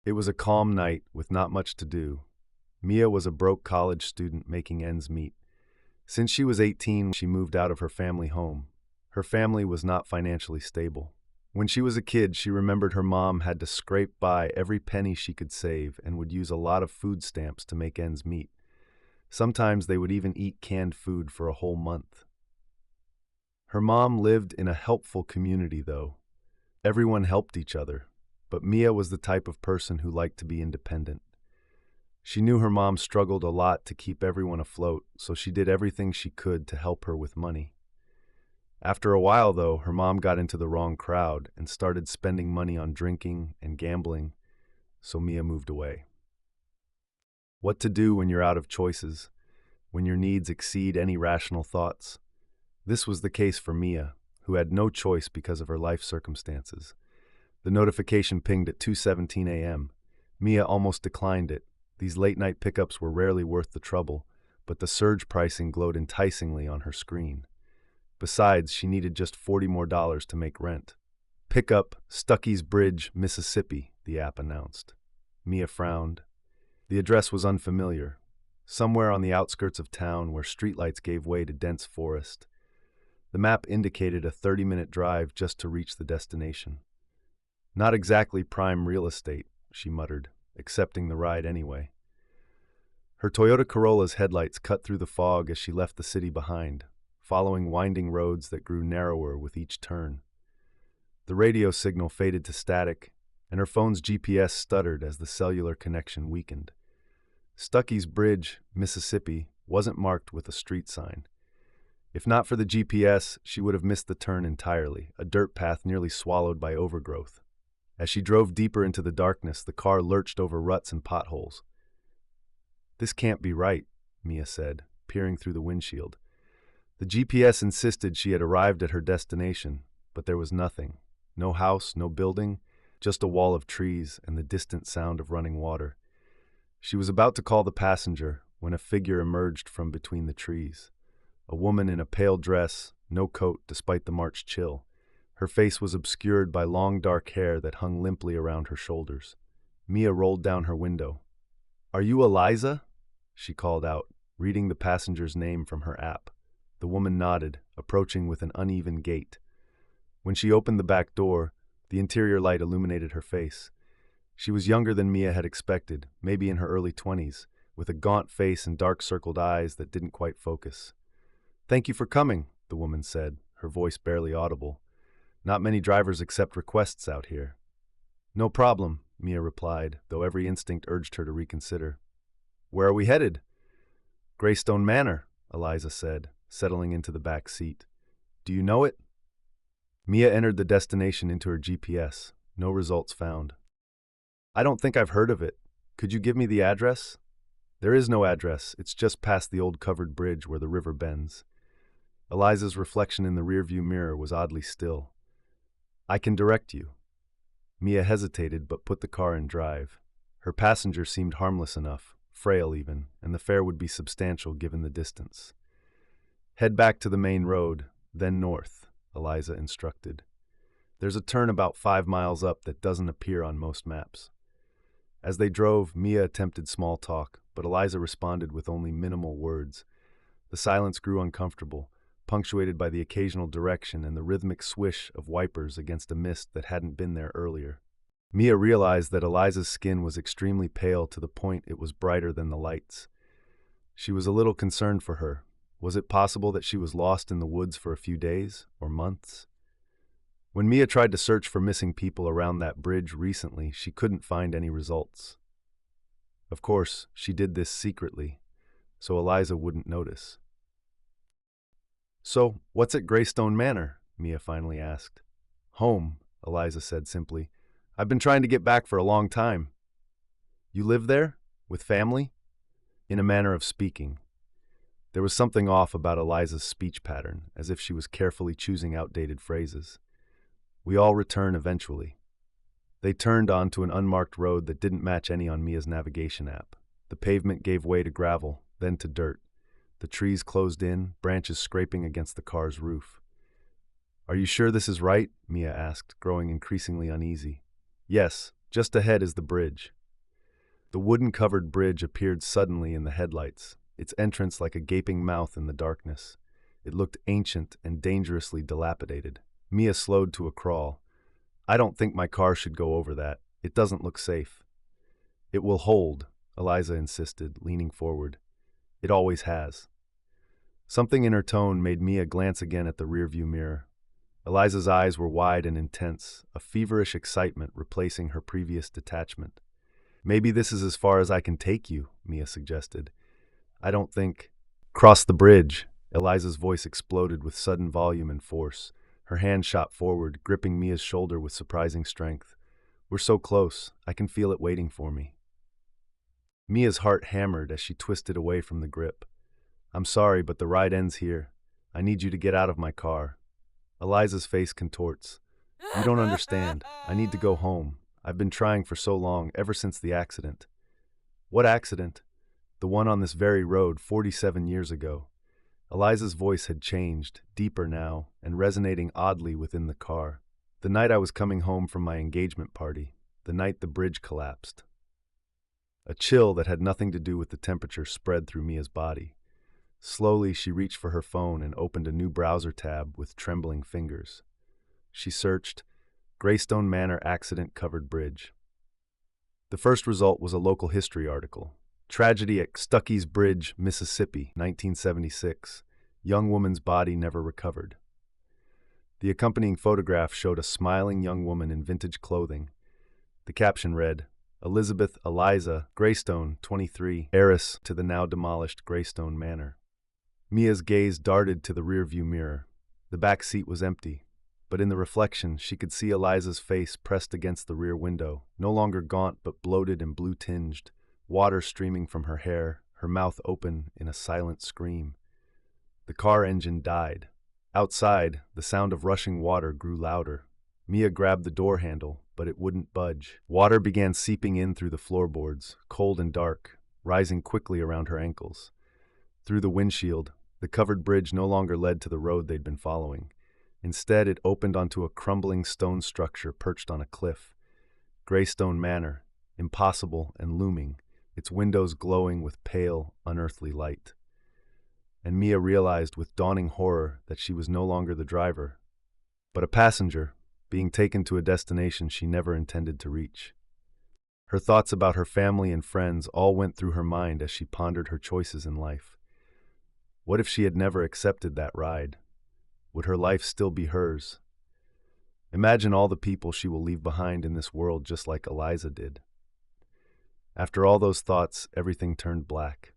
It was a calm night with not much to do. Mia was a broke college student making ends meet. Since she was 18, she moved out of her family home. Her family was not financially stable. When she was a kid, she remembered her mom had to scrape by every penny she could save and would use a lot of food stamps to make ends meet. Sometimes they would even eat canned food for a whole month. Her mom lived in a helpful community, though. Everyone helped each other, but Mia was the type of person who liked to be independent. She knew her mom struggled a lot to keep everyone afloat, so she did everything she could to help her with money. After a while, though, her mom got into the wrong crowd and started spending money on drinking and gambling, so Mia moved away. What to do when you're out of choices, when your needs exceed any rational thoughts? This was the case for Mia, who had no choice because of her life circumstances. The notification pinged at 2:17 a.m. Mia almost declined it. These late-night pickups were rarely worth the trouble, but the surge pricing glowed enticingly on her screen. Besides, she needed just $40 more to make rent. "Pick up Stuckey's Bridge, Mississippi," the app announced. Mia frowned. The address was unfamiliar, somewhere on the outskirts of town where streetlights gave way to dense forest. The map indicated a 30-minute drive just to reach the destination. "Not exactly prime real estate," she muttered, accepting the ride anyway. Her Toyota Corolla's headlights cut through the fog as she left the city behind, following winding roads that grew narrower with each turn. The radio signal faded to static, and her phone's GPS stuttered as the cellular connection weakened. Stuckey's Bridge, Mississippi, wasn't marked with a street sign. If not for the GPS, she would have missed the turn entirely, a dirt path nearly swallowed by overgrowth. As she drove deeper into the darkness, the car lurched over ruts and potholes. "This can't be right," Mia said, peering through the windshield. The GPS insisted she had arrived at her destination, but there was nothing. No house, no building, just a wall of trees and the distant sound of running water. She was about to call the passenger when a figure emerged from between the trees. A woman in a pale dress, no coat despite the March chill. Her face was obscured by long dark hair that hung limply around her shoulders. Mia rolled down her window. "Are you Eliza?" she called out, reading the passenger's name from her app. The woman nodded, approaching with an uneven gait. When she opened the back door, the interior light illuminated her face. She was younger than Mia had expected, maybe in her early 20s, with a gaunt face and dark-circled eyes that didn't quite focus. "Thank you for coming," the woman said, her voice barely audible. "Not many drivers accept requests out here." "No problem," Mia replied, though every instinct urged her to reconsider. "Where are we headed?" "Greystone Manor," Eliza said, settling into the back seat. "Do you know it?" Mia entered the destination into her GPS. No results found. "I don't think I've heard of it. Could you give me the address?" "There is no address. It's just past the old covered bridge where the river bends." Eliza's reflection in the rearview mirror was oddly still. "I can direct you." Mia hesitated but put the car in drive. Her passenger seemed harmless enough, frail even, and the fare would be substantial given the distance. "Head back to the main road, then north," Eliza instructed. "There's a turn about 5 miles up that doesn't appear on most maps." As they drove, Mia attempted small talk, but Eliza responded with only minimal words. The silence grew uncomfortable, punctuated by the occasional direction and the rhythmic swish of wipers against a mist that hadn't been there earlier. Mia realized that Eliza's skin was extremely pale to the point it was brighter than the lights. She was a little concerned for her. Was it possible that she was lost in the woods for a few days or months? When Mia tried to search for missing people around that bridge recently, she couldn't find any results. Of course, she did this secretly, so Eliza wouldn't notice. "So, what's at Greystone Manor?" Mia finally asked. "Home," Eliza said simply. "I've been trying to get back for a long time." "You live there? With family?" In a manner of speaking. There was something off about Eliza's speech pattern, as if she was carefully choosing outdated phrases. "We all return eventually." They turned onto an unmarked road that didn't match any on Mia's navigation app. The pavement gave way to gravel, then to dirt. The trees closed in, branches scraping against the car's roof. "Are you sure this is right?" Mia asked, growing increasingly uneasy. "Yes, Just ahead is the bridge. The wooden-covered bridge appeared suddenly in the headlights, its entrance like a gaping mouth in the darkness. It looked ancient and dangerously dilapidated. Mia slowed to a crawl. I don't think my car should go over that. It doesn't look safe. It will hold, Eliza insisted, leaning forward. It always has. Something in her tone made Mia glance again at the rearview mirror. Eliza's eyes were wide and intense, a feverish excitement replacing her previous detachment. Maybe this is as far as I can take you, Mia suggested. I don't think... Cross the bridge. Eliza's voice exploded with sudden volume and force. Her hand shot forward, gripping Mia's shoulder with surprising strength. We're so close. I can feel it waiting for me. Mia's heart hammered as she twisted away from the grip. I'm sorry, but the ride ends here. I need you to get out of my car. Eliza's face contorts. You don't understand. I need to go home. I've been trying for so long, ever since the accident. What accident? The one on this very road 47 years ago. Eliza's voice had changed, deeper now, and resonating oddly within the car. The night I was coming home from my engagement party, the night the bridge collapsed. A chill that had nothing to do with the temperature spread through Mia's body. Slowly, she reached for her phone and opened a new browser tab with trembling fingers. She searched, Greystone Manor accident-covered bridge. The first result was a local history article. Tragedy at Stuckey's Bridge, Mississippi, 1976. Young woman's body never recovered. The accompanying photograph showed a smiling young woman in vintage clothing. The caption read, Elizabeth Eliza Greystone, 23, heiress to the now demolished Greystone Manor. Mia's gaze darted to the rearview mirror. The back seat was empty, but in the reflection she could see Eliza's face pressed against the rear window, no longer gaunt but bloated and blue-tinged, water streaming from her hair, her mouth open in a silent scream. The car engine died. Outside, the sound of rushing water grew louder. Mia grabbed the door handle, but it wouldn't budge. Water began seeping in through the floorboards, cold and dark, rising quickly around her ankles. Through the windshield, the covered bridge no longer led to the road they'd been following. Instead, it opened onto a crumbling stone structure perched on a cliff. Greystone Manor, impossible and looming, its windows glowing with pale, unearthly light. And Mia realized with dawning horror that she was no longer the driver, but a passenger, being taken to a destination she never intended to reach. Her thoughts about her family and friends all went through her mind as she pondered her choices in life. What if she had never accepted that ride? Would her life still be hers? Imagine all the people she will leave behind in this world just like Eliza did. After all those thoughts, everything turned black.